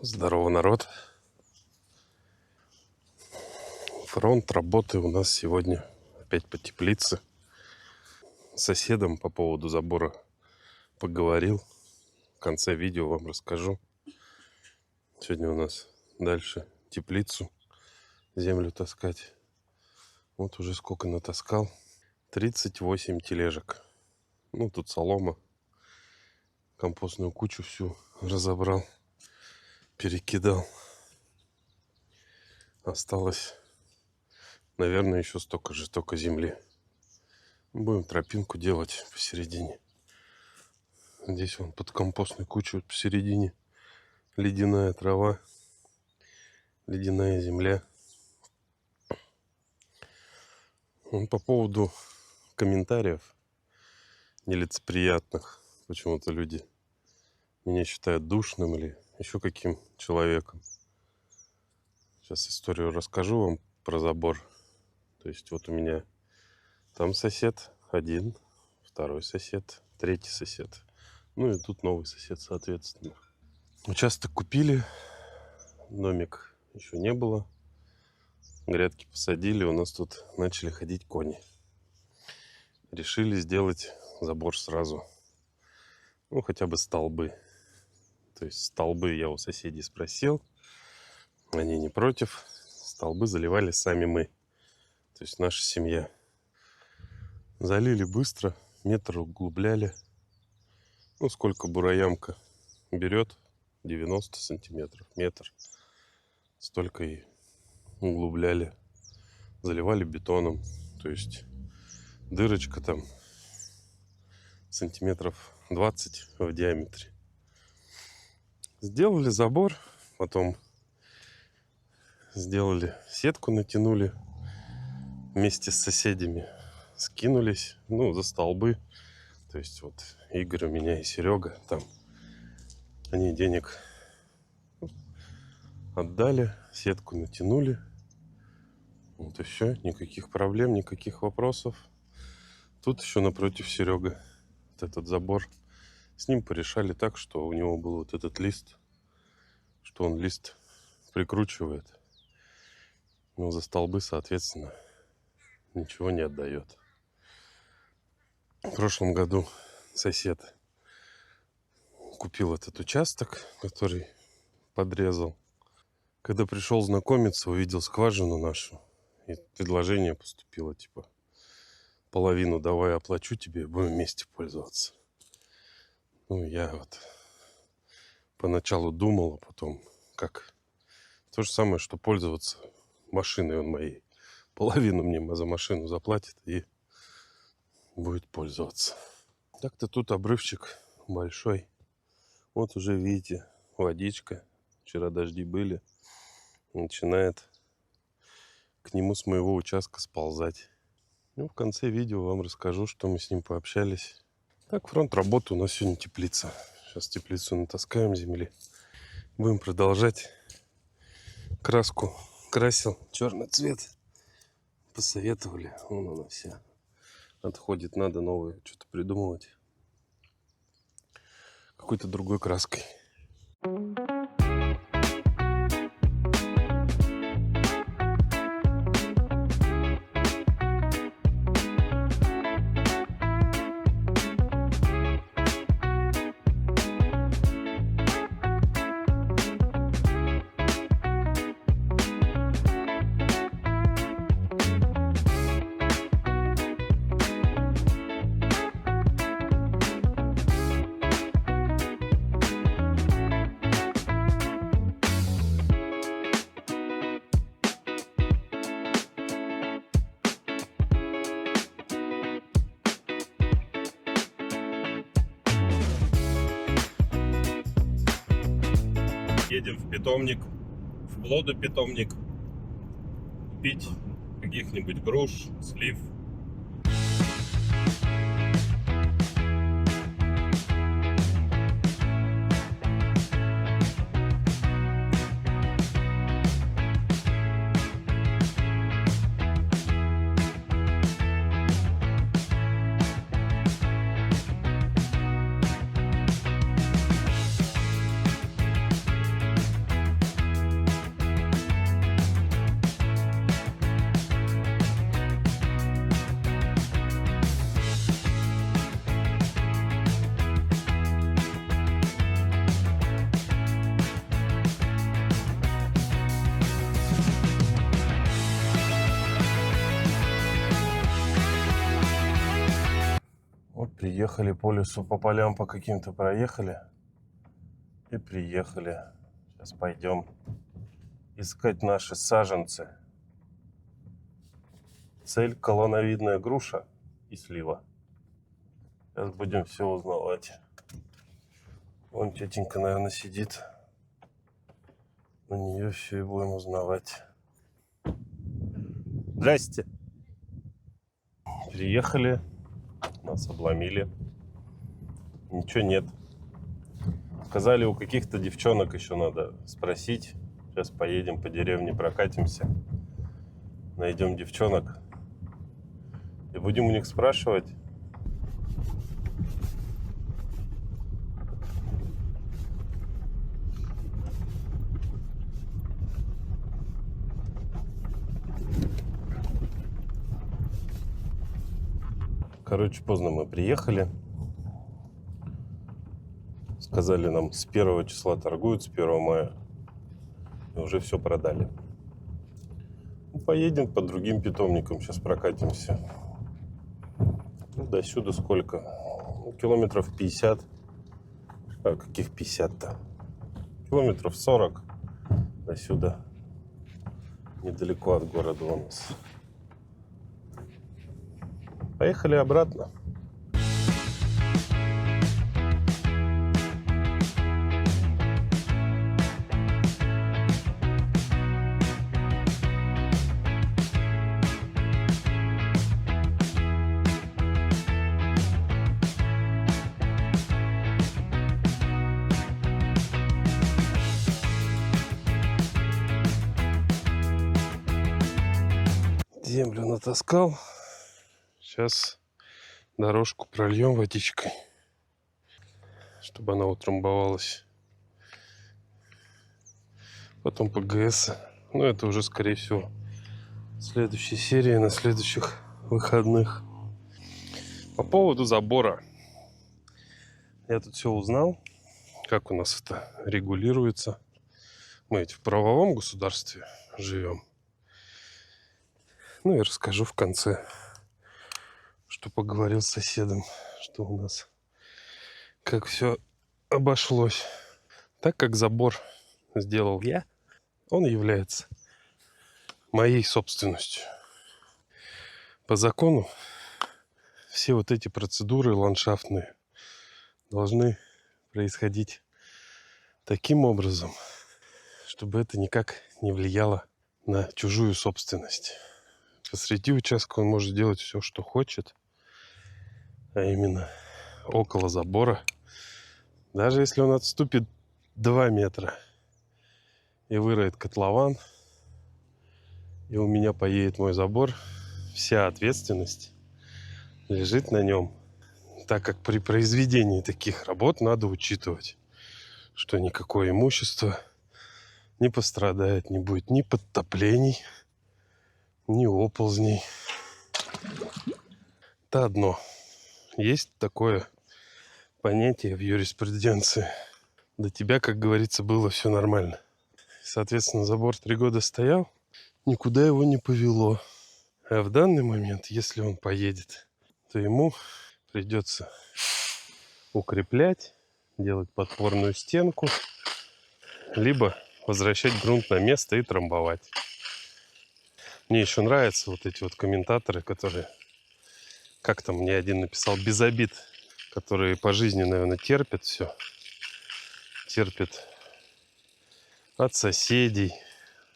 Здорово, народ. Фронт работы у нас сегодня опять по теплице. С соседом по поводу забора поговорил. В конце видео вам расскажу. Сегодня у нас дальше теплицу, землю таскать. Вот уже сколько натаскал. 38 тележек. Ну, тут солома. Компостную кучу всю разобрал. Перекидал. Осталось, наверное, еще столько же, только земли. Будем тропинку делать посередине. Здесь вон под компостной кучей посередине ледяная трава, ледяная земля. По поводу комментариев нелицеприятных. Почему-то люди меня считают душным или еще каким человеком. Сейчас историю расскажу вам про забор. То есть вот у меня там сосед один, второй сосед, третий сосед. Ну и тут новый сосед, соответственно. Участок купили, домик еще не было. Грядки посадили, у нас тут начали ходить кони. Решили сделать забор сразу. Ну, хотя бы столбы. То есть столбы я у соседей спросил. Они не против. Столбы заливали сами мы. То есть наша семья. Залили быстро, метр углубляли. Ну, сколько буроямка берет? 90 сантиметров, метр. Столько и углубляли. Заливали бетоном. То есть дырочка там сантиметров 20 в диаметре. Сделали забор, потом сделали сетку, натянули вместе с соседями, скинулись, ну, за столбы. То есть вот Игорь у меня и Серега там, они денег отдали, сетку натянули. Вот и все, никаких проблем, никаких вопросов. Тут еще напротив Серега, вот этот забор. С ним порешали так, что у него был вот этот лист, что он лист прикручивает. Но за столбы, соответственно, ничего не отдает. В прошлом году сосед купил этот участок, который подрезал. Когда пришел знакомиться, увидел скважину нашу. И предложение поступило, типа, половину давай оплачу тебе, будем вместе пользоваться. Ну, я вот поначалу думал, а потом как? То же самое, что пользоваться машиной он моей. Половину мне за машину заплатит и будет пользоваться. Так-то тут обрывчик большой. Вот уже видите, водичка. Вчера дожди были. Начинает к нему с моего участка сползать. Ну, в конце видео вам расскажу, что мы с ним пообщались. Так, фронт работы у нас сегодня теплица. Сейчас теплицу натаскаем земли. Будем продолжать. Краску красил. Черный цвет. Посоветовали. Вон она вся отходит. Надо новую что-то придумывать. Какой-то другой краской. Едем в питомник, в плодопитомник, пить каких-нибудь груш, слив. Приехали по лесу, по полям по каким-то проехали. И приехали. Сейчас пойдем искать наши саженцы. Цель — колоновидная груша и слива. Сейчас будем все узнавать. Вон тетенька, наверное, сидит. На нее все и будем узнавать. Здрасте. Приехали. Нас обломили. Ничего нет. Сказали, у каких-то девчонок еще надо спросить. Сейчас поедем по деревне, прокатимся. Найдем девчонок. И будем у них спрашивать. Короче, поздно мы приехали. Сказали нам, с 1 числа торгуют, с 1 мая. И уже все продали. Поедем по другим питомникам, сейчас прокатимся. До сюда сколько? Километров 50. А каких 50-то? Километров 40 до сюда. Недалеко от города у нас. Поехали обратно. Землю натаскал. Сейчас дорожку прольем водичкой, чтобы она утрамбовалась. Потом ПГС. Ну, это уже, скорее всего, в следующей серии, на следующих выходных. По поводу забора. Я тут все узнал, как у нас это регулируется. Мы ведь в правовом государстве живем. Ну и расскажу в конце, что поговорил с соседом, что у нас, как все обошлось. Так как забор сделал я, он является моей собственностью. По закону все вот эти процедуры ландшафтные должны происходить таким образом, чтобы это никак не влияло на чужую собственность. Посреди участка он может делать все, что хочет, а именно около забора. Даже если он отступит 2 метра и выроет котлован, и у меня поедет мой забор, вся ответственность лежит на нем. Так как при произведении таких работ надо учитывать, что никакое имущество не пострадает, не будет ни подтоплений, ни оползней. Это одно. Есть такое понятие в юриспруденции. До тебя, как говорится, было все нормально. Соответственно, забор 3 года стоял, никуда его не повело. А в данный момент, если он поедет, то ему придется укреплять, делать подпорную стенку, либо возвращать грунт на место и трамбовать. Мне еще нравятся вот эти вот комментаторы, которые, как там мне один написал, без обид, которые по жизни, наверное, терпят все. Терпят от соседей,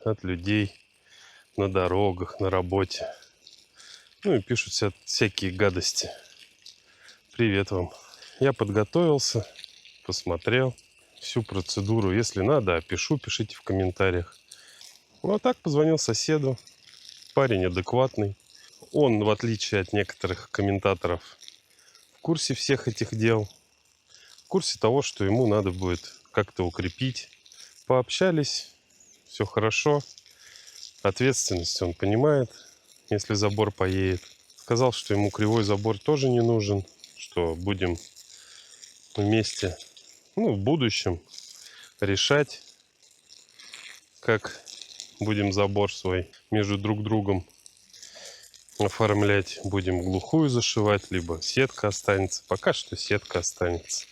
от людей на дорогах, на работе. Ну и пишут всякие гадости. Привет вам. Я подготовился, посмотрел всю процедуру. Если надо, опишу, пишите в комментариях. Ну а так позвонил соседу. Парень адекватный. Он, в отличие от некоторых комментаторов, в курсе всех этих дел. В курсе того, что ему надо будет как-то укрепить. Пообщались, все хорошо. Ответственность он понимает, если забор поедет. Сказал, что ему кривой забор тоже не нужен, что будем вместе, в будущем решать, как будем забор свой между друг другом оформлять. Будем глухую зашивать, либо сетка останется. Пока что сетка останется.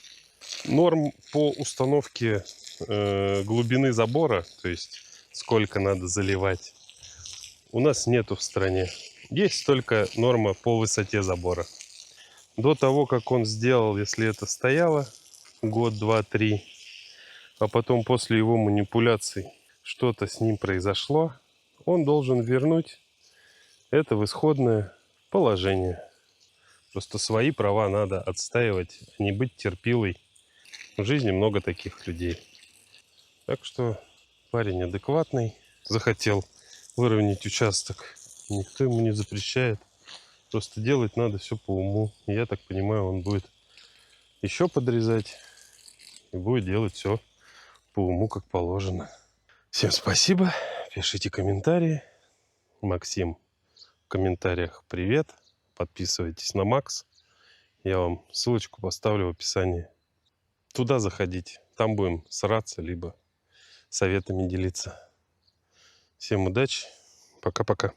Норм по установке глубины забора, то есть сколько надо заливать, у нас нету в стране. Есть только норма по высоте забора. До того, как он сделал, если это стояло год, два, три, а потом после его манипуляций что-то с ним произошло, он должен вернуть это в исходное положение. Просто свои права надо отстаивать, а не быть терпилой. В жизни много таких людей. Так что парень адекватный. Захотел выровнять участок. Никто ему не запрещает. Просто делать надо все по уму. И я так понимаю, он будет еще подрезать. И будет делать все по уму, как положено. Всем спасибо. Пишите комментарии. Максим в комментариях привет. Подписывайтесь на Макс. Я вам ссылочку поставлю в описании. Туда заходите. Там будем сраться, либо советами делиться. Всем удачи. Пока-пока.